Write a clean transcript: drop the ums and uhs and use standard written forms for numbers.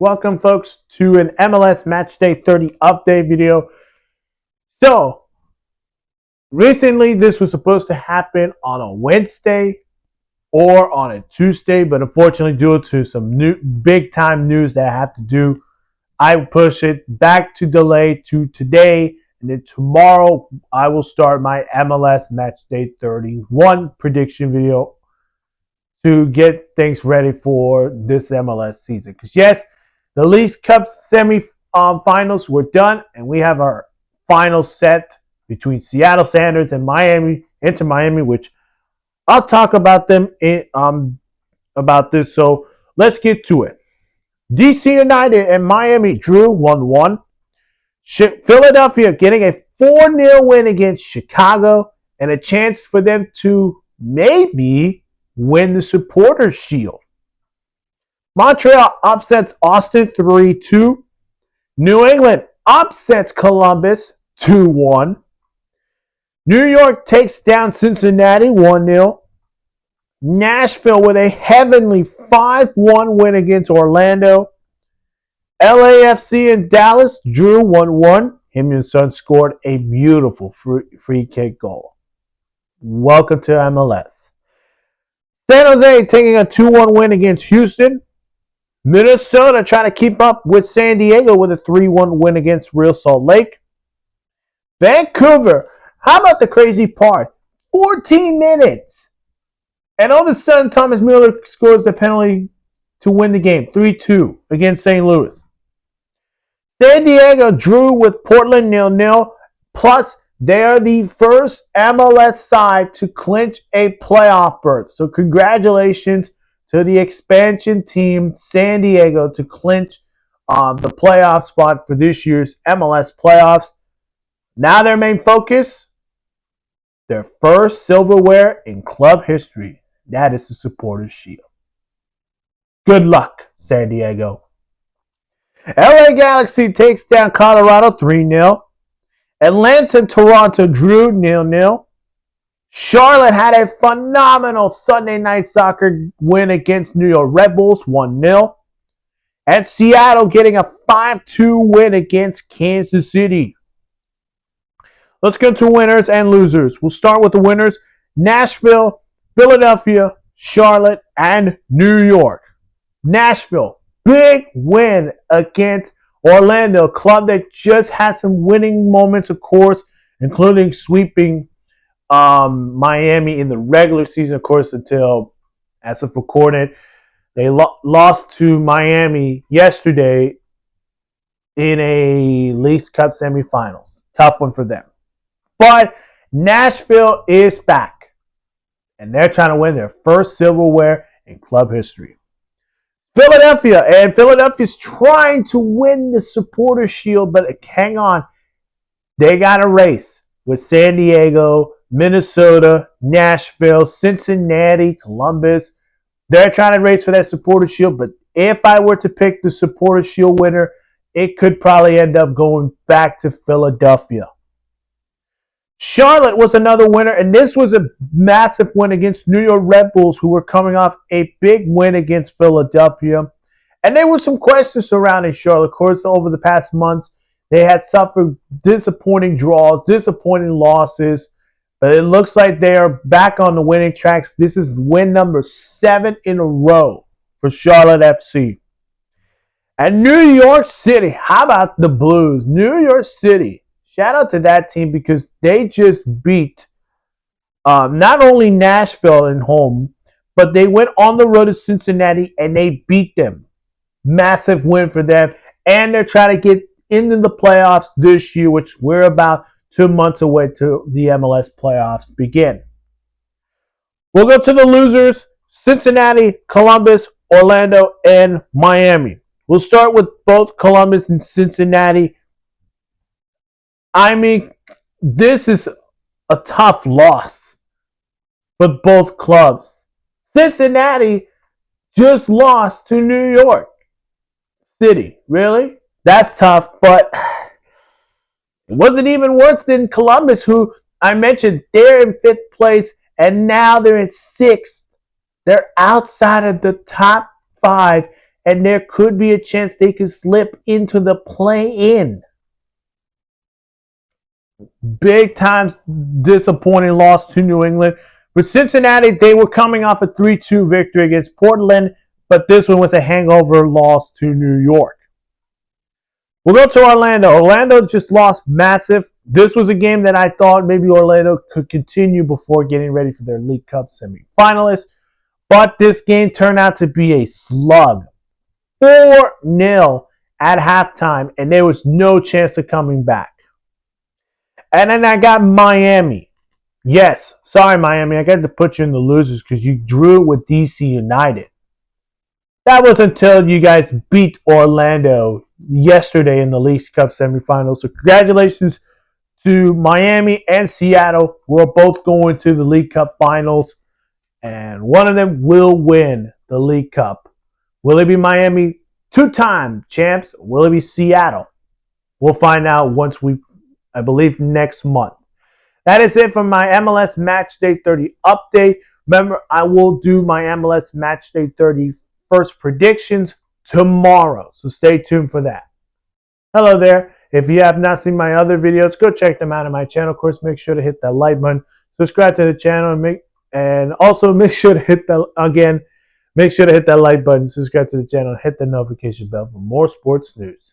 Welcome, folks, to an MLS Matchday 30 update video. So, recently this was supposed to happen on a Wednesday or on a Tuesday, but unfortunately, due to some new big-time news that I have to do, I push it back to delay to today, and then tomorrow I will start my MLS Matchday 31 prediction video to get things ready for this MLS season. Because yes, the League Cup semi-finals were done, and we have our final set between Seattle Sounders and Inter Miami, which I'll talk about them about this. So let's get to it. DC United and Miami drew 1-1. Philadelphia getting a 4-0 win against Chicago and a chance for them to maybe win the Supporters' Shield. Montreal upsets Austin 3-2. New England upsets Columbus 2-1. New York takes down Cincinnati 1-0. Nashville with a heavenly 5-1 win against Orlando. LAFC and Dallas drew 1-1. Heung-min Son scored a beautiful free kick goal. Welcome to MLS. San Jose taking a 2-1 win against Houston. Minnesota trying to keep up with San Diego with a 3-1 win against Real Salt Lake. Vancouver, how about the crazy part? 14 minutes. And all of a sudden, Thomas Mueller scores the penalty to win the game, 3-2 against St. Louis. San Diego drew with Portland 0-0. Plus, they are the first MLS side to clinch a playoff berth. So congratulations to the expansion team, San Diego, to clinch the playoff spot for this year's MLS playoffs. Now their main focus, their first silverware in club history. That is the Supporters' Shield. Good luck, San Diego. LA Galaxy takes down Colorado 3-0. Atlanta and Toronto drew 0-0. Charlotte had a phenomenal Sunday night soccer win against New York Red Bulls 1-0. And Seattle getting a 5-2 win against Kansas City. Let's go to winners and losers. We'll start with the winners. Nashville, Philadelphia, Charlotte, and New York. Nashville, big win against Orlando, a club that just had some winning moments, of course, including sweeping Miami in the regular season, of course, until, as of recorded, they lost to Miami yesterday in a League Cup semifinals. Tough one for them. But Nashville is back, and they're trying to win their first silverware in club history. Philadelphia's trying to win the Supporters' Shield, but hang on. They got a race with San Diego, Minnesota, Nashville, Cincinnati, Columbus. They're trying to race for that Supporters' Shield, but if I were to pick the Supporters' Shield winner, it could probably end up going back to Philadelphia. Charlotte was another winner, and this was a massive win against New York Red Bulls, who were coming off a big win against Philadelphia. And there were some questions surrounding Charlotte. Of course, over the past months, they had suffered disappointing draws, disappointing losses. But it looks like they are back on the winning tracks. This is win number 7 in a row for Charlotte FC. And New York City, how about the Blues? New York City, shout out to that team because they just beat not only Nashville at home, but they went on the road to Cincinnati and they beat them. Massive win for them. And they're trying to get into the playoffs this year, which we're about 2 months away to the MLS playoffs begin. We'll go to the losers: Cincinnati, Columbus, Orlando, and Miami. We'll start with both Columbus and Cincinnati. I mean, this is a tough loss for both clubs. Cincinnati just lost to New York City. Really? That's tough, but it wasn't even worse than Columbus, who I mentioned, they're in 5th place, and now they're in 6th. They're outside of the top 5 and there could be a chance they could slip into the play-in. Big time disappointing loss to New England. For Cincinnati, they were coming off a 3-2 victory against Portland, but this one was a hangover loss to New York. We'll go to Orlando. Orlando just lost massive. This was a game that I thought maybe Orlando could continue before getting ready for their League Cup semifinalists, but this game turned out to be a slug. 4-0 at halftime, and there was no chance of coming back. And then I got Miami. Yes, sorry, Miami. I got to put you in the losers because you drew with DC United. That was until you guys beat Orlando yesterday in the League Cup semifinals. So congratulations to Miami and Seattle. We're both going to the League Cup finals, and one of them will win the League Cup. Will it be Miami, two-time champs? Will it be Seattle? We'll find out I believe, next month. That is it for my MLS Matchday 30 update. Remember, I will do my MLS Matchday 30 first predictions tomorrow, so stay tuned for that. Hello there. If you have not seen my other videos, go check them out on my channel. Of course, make sure to hit that like button, subscribe to the channel, and also make sure to hit that like button, subscribe to the channel, and hit the notification bell for more sports news.